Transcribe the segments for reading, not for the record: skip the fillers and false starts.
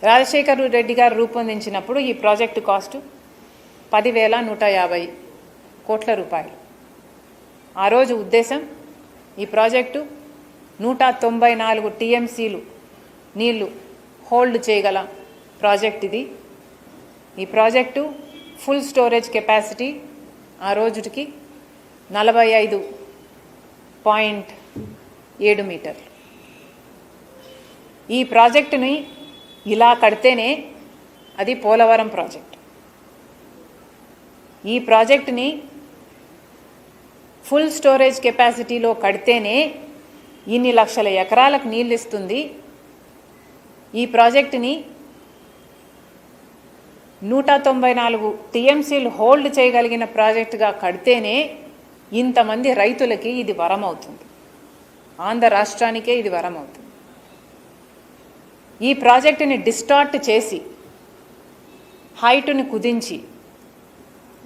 రాజశేఖర్ రెడ్డి గారు రూపొందించినప్పుడు ఈ project cost 10,150 కోట్ల రూపాయలు. ఆ రోజు ఉద్దేశం ఈ ప్రాజెక్టు 194 టీఎంసీలు నీళ్లు హోల్డ్ చేయగల ప్రాజెక్ట్ ఇది. ఈ ప్రాజెక్టు ఫుల్ స్టోరేజ్ కెపాసిటీ ఆ రోజుకి 45.7 మీటర్లు. ఈ ప్రాజెక్టుని ఇలా కడితేనే అది పోలవరం ప్రాజెక్ట్. ఈ ప్రాజెక్టుని ఫుల్ స్టోరేజ్ కెపాసిటీలో కడితేనే ఇన్ని లక్షల ఎకరాలకు నీళ్ళు ఇస్తుంది. ఈ ప్రాజెక్టుని 194 టీఎంసీలు హోల్డ్ చేయగలిగిన ప్రాజెక్టుగా కడితేనే ఇంతమంది రైతులకి ఇది వరం అవుతుంది. ఆంధ్ర రాష్ట్రానికే ఇది వరం అవుతుంది. ఈ ప్రాజెక్టుని డిస్టార్ట్ చేసి హైటుని కుదించి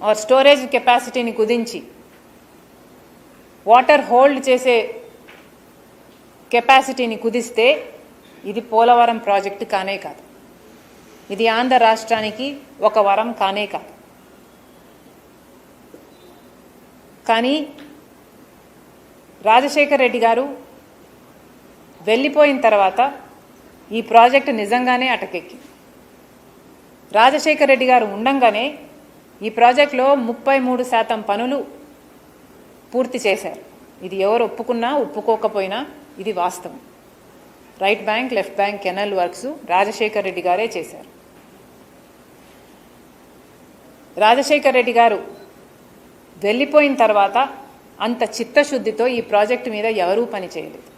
ఆర్ స్టోరేజ్ కెపాసిటీని కుదించి వాటర్ హోల్డ్ చేసే కెపాసిటీని కుదిస్తే ఇది పోలవరం ప్రాజెక్టు కానే కాదు. ఇది ఆంధ్ర రాష్ట్రానికి ఒక వరం కానే కాదు. కానీ రాజశేఖర్ రెడ్డి గారు వెళ్ళిపోయిన తర్వాత ఈ ప్రాజెక్టు నిజంగానే అటకెక్కింది. రాజశేఖర్ రెడ్డి గారు ఉండంగానే ఈ ప్రాజెక్టులో 33% పనులు పూర్తి చేశారు. ఇది ఎవరు ఒప్పుకున్నా ఒప్పుకోకపోయినా ఇది వాస్తవం. Right bank, left bank canal works Rajasekhar Reddy గారే చేశారు. రాజశేఖర్ రెడ్డి గారు వెళ్ళిపోయిన తర్వాత అంత చిత్తశుద్ధితో ఈ ప్రాజెక్టు మీద ఎవరూ పని చేయలేదు.